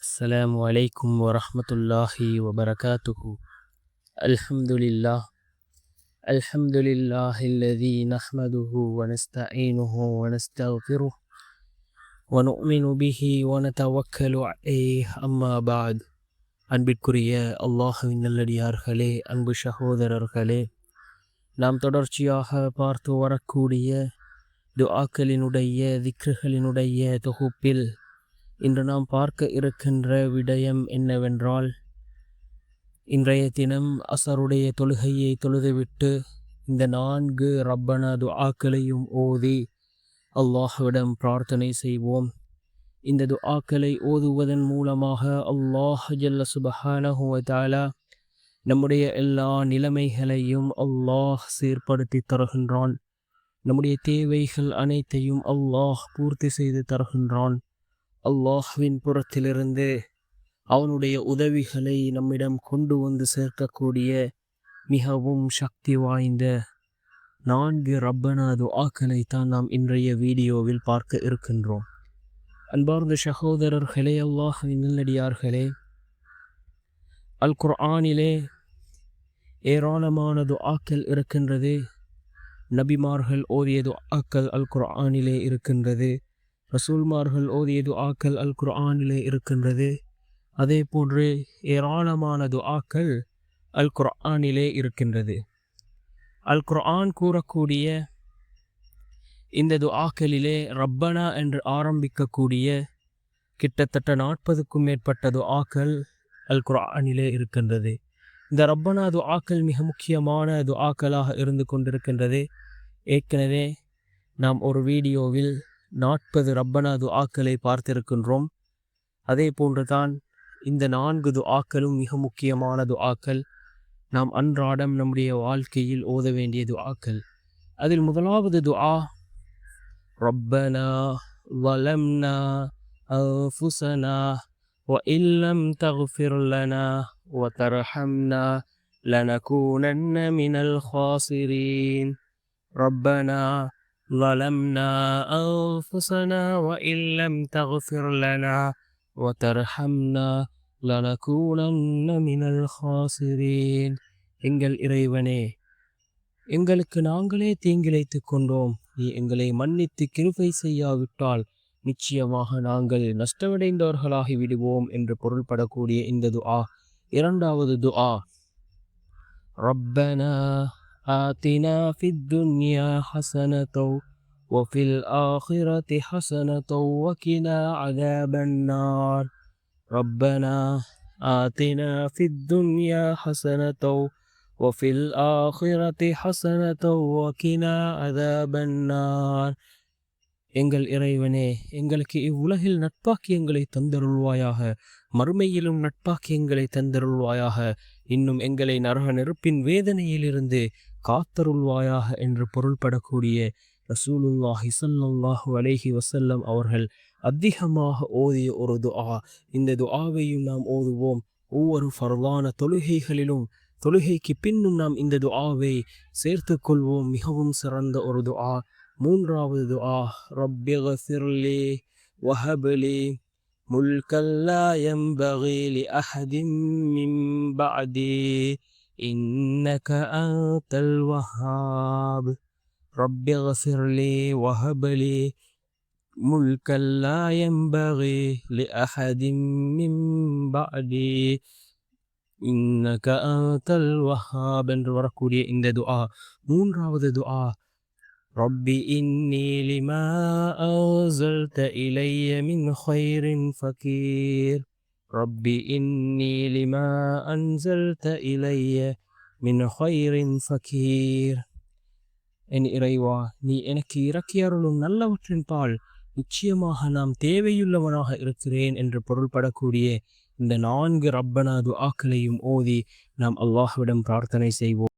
السلام عليكم ورحمة الله وبركاته. الحمد لله الحمد لله الذي نحمده ونستعينه ونستغفره ونؤمن به ونتوكل عليه. أما بعد. அன்பிற்குரிய அல்லாஹ்வின் நல்லடியார்களே, அன்பு சகோதரர்களே, நாம் தொடர்ச்சியாக பார்த்து வரக்கூடிய துஆக்களினுடைய திக்ருகளினுடைய தொகுப்பில் இன்று நாம் பார்க்க இருக்கின்ற விடயம் என்னவென்றால், இன்றைய தினம் அசருடைய தொழுகையை தொழுதுவிட்டு இந்த 4 ரப்பனா துஆக்களையும் ஓதி அல்லாஹ்விடம் பிரார்த்தனை செய்வோம். இந்த துஆக்களை ஓதுவதன் மூலமாக அல்லாஹ் ஜல்ல சுப்ஹானஹு வ தஆலா நம்முடைய எல்லா நிலைமைகளையும் அல்லாஹ் சீர்படுத்தி தருகின்றான். நம்முடைய தேவைகள் அனைத்தையும் அல்லாஹ் பூர்த்தி செய்து தருகின்றான். அல்லாஹ்வின் புறத்திலிருந்து அவனுடைய உதவிகளை நம்மிடம் கொண்டு வந்து சேர்க்கக்கூடிய மிகவும் சக்தி வாய்ந்த 4 ரப்பனா துஆக்களை தான் நாம் இன்றைய வீடியோவில் பார்க்க இருக்கின்றோம். அன்பார்ந்த சகோதரர்களே, அல்லாஹ்வின் நல்லடியார்களே, அல் குர்ஆனிலே ஏராளமான துஆக்கள் இருக்கின்றது. நபிமார்கள் ஓதிய துஆக்கள் அல் குர்ஆனிலே இருக்கின்றது. ரசூல்மார்கள் ஓதிய துஆக்கள் அல் குர்ஆனிலே இருக்கின்றது. அதே போன்று ஏராளமான துஆக்கள் அல் குர்ஆனிலே இருக்கின்றது. அல் குர்ஆன் கூறக்கூடிய இந்த துஆக்களிலே ரப்பனா என்று ஆரம்பிக்கக்கூடிய கிட்டத்தட்ட 40க்கும் மேற்பட்ட துஆக்கள் அல் குர்ஆனிலே இருக்கின்றது. இந்த ரப்பனா துஆக்கள் மிக முக்கியமான துஆக்களாக இருந்து கொண்டிருக்கின்றது. ஏற்கனவே நாம் ஒரு வீடியோவில் 40 ரப்பனா துஆக்களை பார்த்திருக்கின்றோம். அதே போன்றுதான் இந்த 4 துஆக்களும் மிக முக்கியமான துஆக்கள். நாம் அன்றாடம் நம்முடைய வாழ்க்கையில் ஓத வேண்டிய துஆக்கள். அதில் முதலாவது துஆ, ரப்பனா ظلمنا أنفسنا وإن لم تغفر لنا وترحمنا لنكونن من الخاسرين. ربنا ظلمنا أنفسنا وإن لم تغفر لنا وترحمنا لنكونن من الخاسرين. எங்கள் இறைவனே, எங்களுக்கு நாங்களே தீங்கிழைத்துக் கொண்டோம். நீ எங்களை மன்னித்து கிருபை செய்யாவிட்டால் நிச்சயமாக நாங்கள் நஷ்டமடைந்தவர்களாகி விடுவோம் என்று பொருள்படக்கூடிய இந்த துஆ. இரண்டாவது துஆ, ரப்பனா آتنا في الدنيا حسنة وفي الآخرة حسنة وقنا عذاب النار. ربنا آتنا في الدنيا حسنة وفي الآخرة حسنة وقنا عذاب النار. எங்கள் இறைவனே, எங்களுக்கு இவ்வுலகில் நட்பாக்கியங்களை தந்தருள்வாயாக, மறுமையிலும் நட்பாக்கியங்களை தந்தருள்வாயாக, இன்னும் எங்களை நரக நெருப்பின் வேதனையிலிருந்து காத்தருள்வாயாக என்று பொருள்படக்கூடிய ரசூலுல்லாஹி ஸல்லல்லாஹு அலைஹி வஸல்லம் அவர்கள் அதிகமாக ஓதிய ஒரு துஆ. இந்த துஆவையும் நாம் ஓதுவோம். ஒவ்வொரு ஃபர்லான தொழுகைகளிலும், தொழுகைக்கு பின்னும் நாம் இந்த துஆவை சேர்த்து கொள்வோம். மிகவும் சிறந்த ஒரு துஆ. மூன்றாவது துஆ, ரப்பிக்ஃபிர்லி வஹப்லி முல்கல் லா யன்பகி லிஅஹதின் மின் பஅதி இன்னக அன்தல் வஹ்ஹாப். ரப்பிக்ஃபிர்லி வஹப்லி முல்கல் லா யன்பகி லிஅஹதின் மின் பஅதி இன்னக அன்தல் வஹ்ஹாப் என்று வரக்கூடிய இந்த துஆ. மூன்றாவது துஆ, ரப்பி இன்னி லிமா அன்ஸல்த இலைய மின் கைரின் ஃபகீர். ரப்பி இன்னி லிமா அன்ஸல்த இலைய மின் கைரின் ஃபகீர். என் இறைவா, நீ எனக்கு இறக்கி அருளும் நல்லவற்றின் பால் நிச்சயமாக நாம் தேவையுள்ளவனாக இருக்கிறேன் என்று பொருள்படக்கூடிய இந்த 4 ரப்பனா துஆக்களையும் ஓதி நாம் அல்லாஹ்விடம் பிரார்த்தனை செய்வோம்.